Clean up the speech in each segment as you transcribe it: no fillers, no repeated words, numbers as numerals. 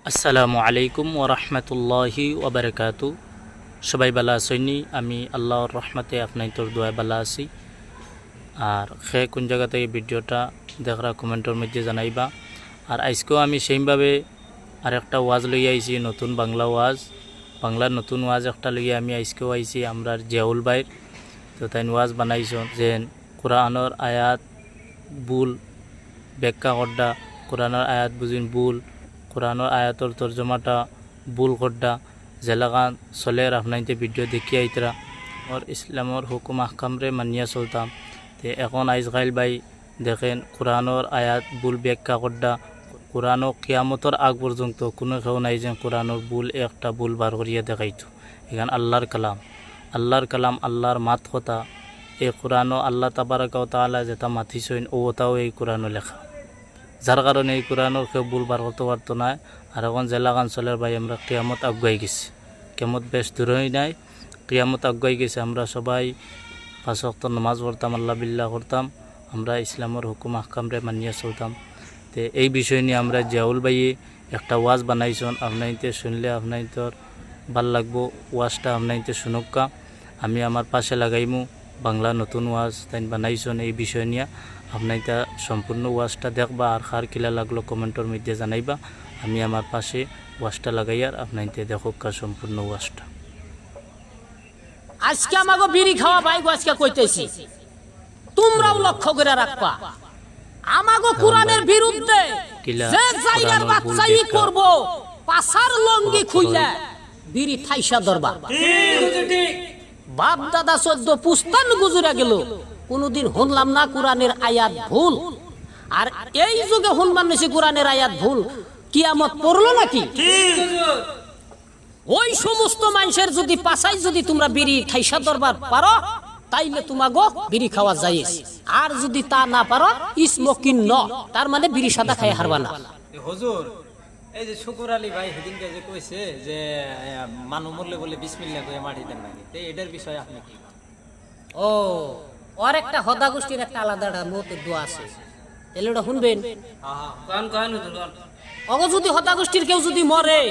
আসসালামু আলাইকুম ওরহমতুল্লাহি ওবরকাতু। সবাই ভালো আছেননি? আমি আল্লাহর রহমতে আপনার তোর দোয়া ভালো আছি। আর কোন জায়গা থেকে ভিডিওটা দেখরা কমেন্টের মধ্যে জানাইবা। আর আজকেও আমি সেইভাবে আর একটা ওয়াজ লইয়া আইছি, নতুন বাংলা ওয়াজ, বাংলার নতুন ওয়াজ একটা লইয়া আমি আজকেও আইছি আমরা জিয়াউল ভাইর। তো তাই ওয়াজ বানাইছ যে কোরআনের আয়াত ভুল ব্যাখ্যা করডা, কোরআনের আয়াত বুঝিন ভুল, কোরআনের আয়াতর তর্জমাটা ভুল করডা জেলাগান চলে আপনাইতে ভিডিও দেখিয়ে আইতরা ওর ইসলামর হুকুম আহকামরে মানিয়া চলতাম। তে এখন আইজকাইল ভাই দেখেন কোরআনের আয়াত ভুল ব্যাখ্যা করডা, কোরআনও কিয়ামতর আগ পর্যন্ত কোনো কেউ নাই যে কোরআনের ভুল একটা ভুল বার করিয়া দেখাইতো। এখান আল্লাহর কালাম, আল্লাহর মাত কথা, এই কোরআনও আল্লাহ তাবারাকা ওয়া তাআলা যেটা মাথিছেন ওটাও এই কোরআনও লেখা, যার কারণে এই কোরআনের কেউ ভুল বার করতে পারতো না। আর এখন জেলা অঞ্চলের ভাই আমরা কিয়ামত আগুয়াই গেছি, কিয়ামত বেশ দূরই নাই, কিয়ামত আগুয়াই গেছে। আমরা সবাই 5 ওয়াক্ত নামাজ পড়তাম, আল্লাহ বিল্লাহ করতাম, আমরা ইসলামের হুকুম আহকামরে মানিয়ে চলতাম। তো এই বিষয় নিয়ে আমরা জিয়াউল ভাইয়ে একটা ওয়াজ বানাইছেন, আপনাইতে শুনলে আপনাইতর ভাল লাগবো। ওয়াজটা আপনাইতে শুনুকা, আমি আমার পাশে লাগাইমু বাংলা নতুন ওয়াজ তাই বানাইছেন এই বিষয় নিয়ে। আপনাইটা সম্পূর্ণ ওয়াজটা দেখবা আর খার কিলা লাগলো কমেন্টের মধ্যে জানাইবা। আমি আমার পাশে ওয়াজটা লাগাই আর আপনাইতে দেখোকা সম্পূর্ণ ওয়াজটা। আজকে আমাকে বিড়ি খাওয়া ভাই আজকে কইতেছি, তোমরাও লক্ষ্য করে রাখবা। আমাকে কোরআনের বিরুদ্ধে যে জায়গার বাচ্চাই করব পাছার লঙ্গি খুইলা বিড়ি থাইসা ধরবা। বাপ দাদা 14 পুস্তান গুজরা গেল, কোনদিন শুনলাম না কোরআনের আয়াত ভুল। আর এই যুগে শুনবার নিছি কোরআনের আয়াত ভুল, কিয়ামত পড়লো নাকি? ওই সমস্ত মানুষের যদি পাছাই যদি তোমরা বিড়ি খাইসা দরবার পারো তাইলে তোমাগো বিড়ি খাওয়া যায়। আর যদি তা না পারো স্মোকিং ন, তার মানে বিড়ি সাদা খাই হারবা না। হুজুর, এই যে শুকুর আলী ভাই সেদিনকে যে কইছে যে মানু মরলে বলে বিসমিল্লাহ কইয়া মাটি দেন নাকি, তো এটার বিষয়ে আপনি কি? ও ওর একটা হদা গোষ্ঠীর একটা আলাদা মতের দোয়া আছে, তাহলে ওটা শুনবেন। অগ যদি হদা গোষ্ঠীর কেউ যদি মরে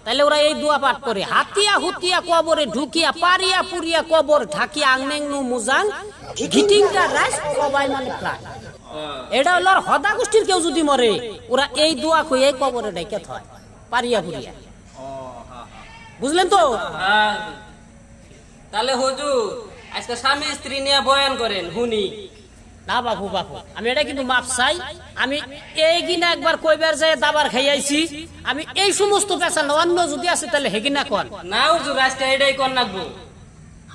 তাহলে ওরা এই দোয়া পাঠ করে, হাতিয়া হুতিয়া কবরে ঢুকিয়া পারিয়া পুরিয়া কবর ঢাকিয়া আংনেংনু মুজাং ঘিটিংটা রাস সবাই মানে প্রাণ। এটা হলো হদা গোষ্ঠীর কেউ যদি মরে ওরা এই দোয়া কইয়ে কবরে ডাইকে থয় পারিয়া পুরিয়া। বুঝলেন তো? তাহলে হুজুর আজকে স্বামী স্ত্রী নিয়ে বয়ান করেন হুনি না বাপু বাপু, আমি এটা কিন্তু মাপ চাই। আমি এই কিনা একবার কইবার যায় দাবার খাইয়াইছি, আমি এই সমস্ত পেশা না, অন্য যদি আছে তাহলে হেগিনা কর না হুজুর, আজকে এটাই কর নাকবো।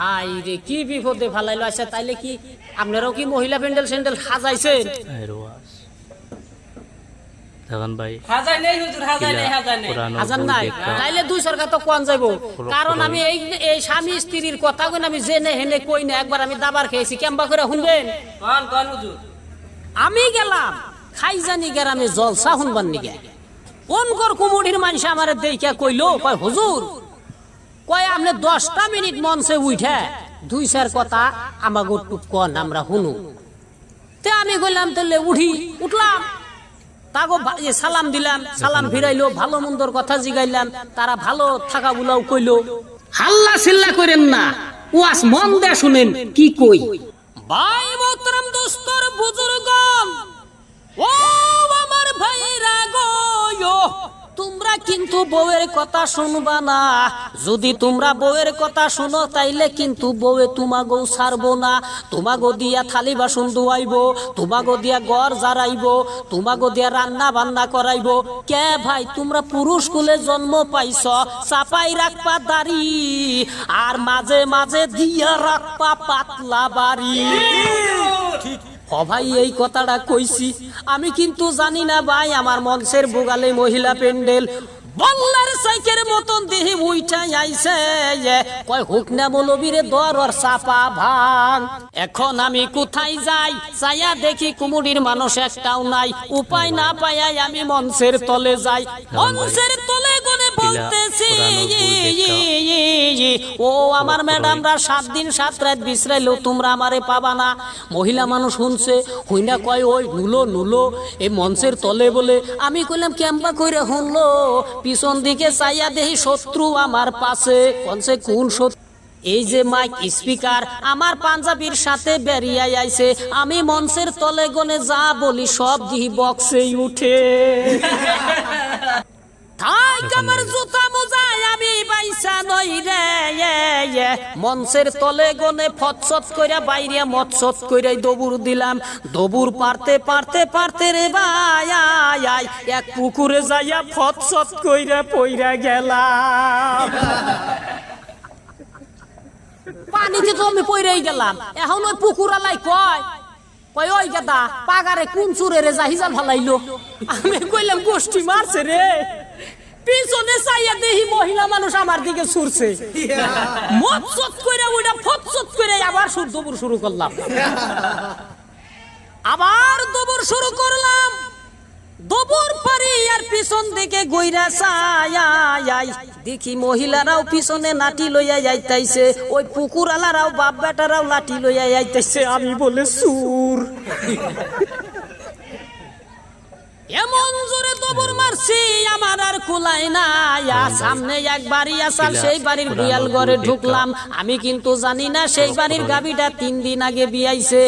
হাই রে কি বিপদে ফালাইলো। আচ্ছা তাইলে কি আপনারাও কি মহিলা প্যান্ডেল স্যান্ডেল সাজাইছেন? ভাই হাজার নেই হুজুর, হাজার নেই, হাজার নেই, হাজার নাই, তাইলে 2 সরকার তো কোন যাইবো। কারণ আমি এই স্বামী স্ত্রীর কথা কই না, আমি জেনে হেনে কই না, একবার আমি দাবার খেয়েছি, কেমবা করে শুনবেন? কোন কোন হুজুর? আমি গেলাম খাইজানি গ্রামে জলসা শুনবার নিগে, কোন কর কুমুড়ির মানুষ আমারে দেইখা কইলো, কয় হুজুর কয় আপনি 10টা মিনিট মঞ্চে উঠে 2-4 কথা আমাগো টুক কোন আমরা শুনু। তে আমি কইলাম তাহলে উঠলাম, তাগো সালাম দিলাম, সালাম ফিরাইলো, ভালো মন্দর কথা জিগাইলাম, তারা ভালো থাকা বুলাও কইলো। হাল্লা চিল্লা করেন না, ওয়াস মন দে শুনেন কি কই। ভাই মোহতারাম দোস্তর বুজুর্গণ, ও আমার ভাইরা গো, তোমরা কিন্তু বউয়ের কথা শুনবা না। যদি তোমরা বউয়ের কথা শুনো তাইলে কিন্তু বউয়ে তোমাগো ছাড়বো না, তোমাগো দিয়া থালি বাসন ধোয়াইবো, তোমাগো দিয়া ঘর জারাইবো, তোমাগো দিয়া রান্না বান্না করাইবো। কে ভাই তোমরা পুরুষ কুলে জন্ম পাইছ, চাপাই রাখবা দাড়ি আর মাঝে মাঝে দিয়া রাখবা পাতলা বাড়ি। ও ভাই এই কথাটা কইছি আমি, কিন্তু জানি না ভাই আমার মঞ্চের বুগালে মহিলা প্যান্ডেল বল্লার সাইকের মতন দেহি উইঠাই আইছে, কয় হুক না মৌলবীরে দরর চাপা ভাঙ। এখন আমি কোথায় যাই, চাইয়া দেখি কুমুড়ির মানুষ একটাও নাই, উপায় না পাইয়াই আমি মঞ্চের তলে যাই। মঞ্চের তলে গনে বলতেছি কোরআনের বই দেখা ও আমার ম্যাডামরা 7 দিন 7 রাত বিশ্রাইলেও তোমরা আমারে পাবা না। মহিলা মানুষ শুনছে, হইনা কয় ওই নুলো এই মঞ্চের তলে বলে। আমি কইলাম কেম্বা কইরা শুনলো, পিছন দিকে চাইয়া দেহি শত্রু আমার পাশে। কোনছে কোন শত্রু? এই যে মাইক স্পিকার আমার পাঞ্জাবির সাথে বেরিয়ে আইছে। আমি মঞ্চের তলে গনে যা বলি সব দিহি বক্সে উঠে। থাক আমার জুতা মোজায় আমি বাইসা নই রে। মঞ্চের তলে গনে ফটসট কইরা বাইরিয়া মৎসত কইরাই দবুর দিলাম। দবুর পারতে রে ভাই এক পুকুরে যাইয়া ফটসট কইরা পইরা গেলাম। পানিতে তো আমি পইরাই গেলাম। এখন ওই পুকুর আলাই কয় ওই গেদা পাগারে কোন চুরে রে জাহিজাল ফালাইলো। আমি কইলাম গোষ্ঠী মারছে রে। পিছনে চাইয়া দেখি মহিলা মানুষ আমার দিকে ছুটছে। মৎসত কইরা ওইটা ফৎসত কইরা আবার দবুর শুরু করলাম। দবুর পারি আর পিছন দিকে গইরা চাই দেখি মহিলারাও পিছনে লাঠি লইয়া যাইতাইছে। ওই পুকুরালারাও বাপ বেটারাও লাঠি লইয়া যাইতাইছে। আমি বলে সুর এমন জোরে দবুর মারছি আমার আর কুলাই না। সামনে এক বাড়ি আসাল, সেই বাড়ির বিয়াল ঘরে ঢুকলাম। আমি কিন্তু জানি না সেই বাড়ির গাবিটা 3 দিন আগে বিয়াইছে।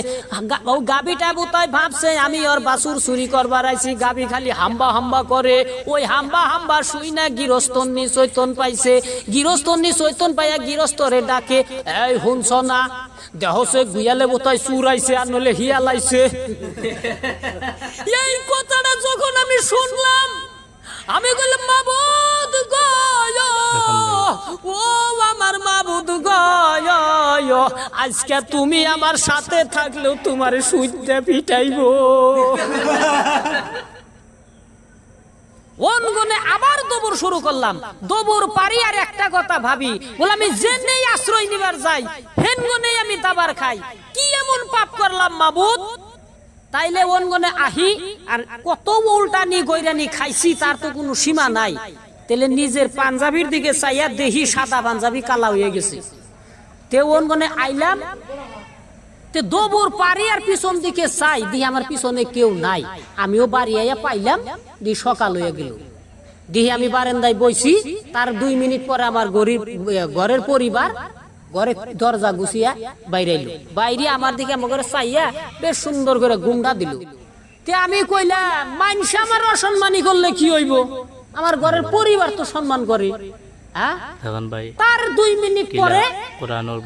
ও গাবিটা বোধহয় ভাবছে আমি ওর বাছুর চুরি করবার আইছি। গাবি খালি হাম্বা করে। ওই হাম্বা শুই না গৃহস্থন্নি চৈতন পাইছে। গৃহস্থন্নি চৈতন পাইয়া গৃহস্থরে ডাকে, এই শুনছ না দেহসে গুয়ালে বোধহয় চুর আইছে আর নলে হিয়াল আইছে। এই কথাটা যখন আমি শুনলাম আমি বললাম মাবুদ গো, ও আমার মাবুদ গো, আজকে তুমি আমার সাথে থাকলেও তোমারে সুইতে পিটাইবো। অনগনে আবার দবুর শুরু করলাম। দবুর পারি আর একটা কথা ভাবি, বলে আমি জেনেই আশ্রয় নিবার যাই হেনগনেই আমি দাবার খাই। কি এমন পাপ করলাম মাবুদ? তাইলে অনগনে আহি আর কত উল্টানি গৈরানি খাইছি তার তো কোনো সীমা নাই। তাইলে নিজের পাঞ্জাবির দিকে চাইয়া দেহি সাদা পাঞ্জাবি কালা হয়ে গেছে। তে অনগনে আইলাম, তে দবুর পারি আর পিছন দিকে চাই দিহি আমার পিছনে কেউ নাই। আমিও বাড়ি আইয়া পাইলাম, দি সকাল হয়ে গেল। দিহি আমি বারান্দায় বইছি, তার 2 মিনিট পরে আমার ঘরের পরিবার ঘরে দরজা গুছিয়া বাইরে এলো। বাইরে আমার দিকে আমার ঘরে চাইয়া বেশ সুন্দর করে গুন্ডা দিল। তে আমি কইলাম মানুষ আমার অসম্মানী করলে কি হইব? আমার ঘরের পরিবার তো সম্মান করে। তার 2 মিনিট পরে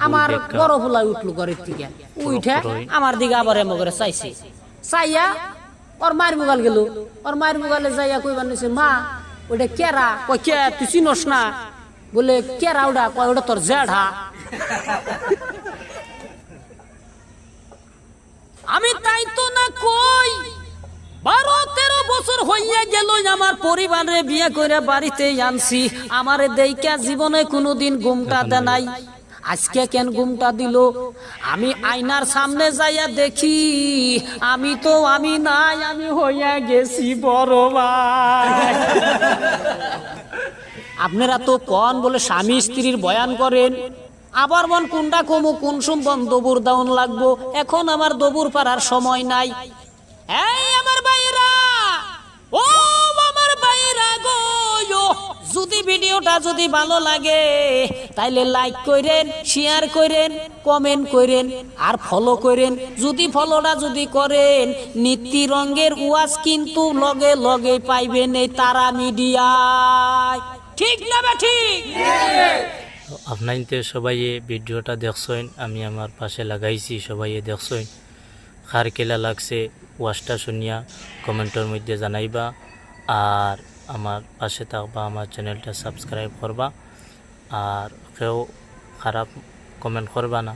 আমার বড় ফুলা উঠলো ঘরের থেকে। উঠে আমার দিকে আবার এমন করে চাইছে। চাইয়া ওর মায়ের মুগাল গেল। ওর মায়ের মুগালে যাইয়া কইবার নিছে, মা ওটা কেরা? কই কে তুই চিনস না? বলে কেরা ওটা? কয় ওটা তোর জেঠা। আমি তাই তো না কই 12-13 বছর হইয়া গেল আমার পরিবারে বিয়ে করে বাড়িতে আনছি। আমারে দেইকা জীবনে কোনোদিন ঘুমটা দে নাই। আজকে কেন ঘুমটা দিল? আমি আয়নার সামনে যাইয়া দেখি আমি তো আমি নাই, আমি হইয়া গেছি বড় ভাই। আপনারা তো কোন বলে স্বামী স্ত্রীর বয়ান করেন, আবার মন কোনটা কমু কোন সম্বন দবুর দাউন লাগবো। এখন আমার দবুর পারার সময় নাই। এই আমার ভাইরা, ও আমার ভাইরা গো, যদি ভিডিওটা যদি ভালো লাগে তাইলে লাইক করেন, শেয়ার করেন, কমেন্ট করেন আর ফলো করেন। যদি ফলোটা যদি করেন নীতি রঙের ওয়াজ কিন্তু লগে লগে পাইবেন এই তারা মিডিয়ায়। ঠিক না বা ঠিক? আপনাইতে সবাই ভিডিওটা দেখছেন, আমি আমার পাশে লাগাইছি, সবাই দেখছেন। খার কেলা লাগছে ওয়াজটা শুনিয়া কমেন্টের মধ্যে জানাইবা। আর আমার পাশে থাকবা, আমার চ্যানেলটা সাবস্ক্রাইব করবা। আর কেউ খারাপ কমেন্ট করবা না।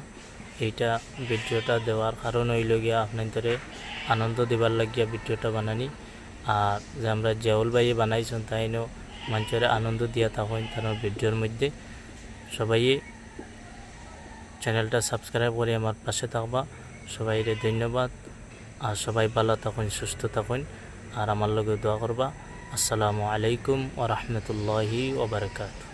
এইটা ভিডিওটা দেওয়ার কারণ হইল গিয়া আপনাদের আনন্দ দেবার লাগিয়া ভিডিওটা বানানি। আর যে আমরা জেউল ভাইয়ে বানাইছেন তাইনও মানুষের আনন্দ দিয়া থাকেন তার ভিডিওর মধ্যে। সবাই চ্যানেলটা সাবস্ক্রাইব করে আমার পাশে থাকবা। সবাইরে ধন্যবাদ। আর সবাই ভালো থাকুন, সুস্থ থাকুন, আর আমার লগে দোয়া করবা। আসসালামু আলাইকুম ওয়া রাহমাতুল্লাহি ওয়া বারাকাতুহু।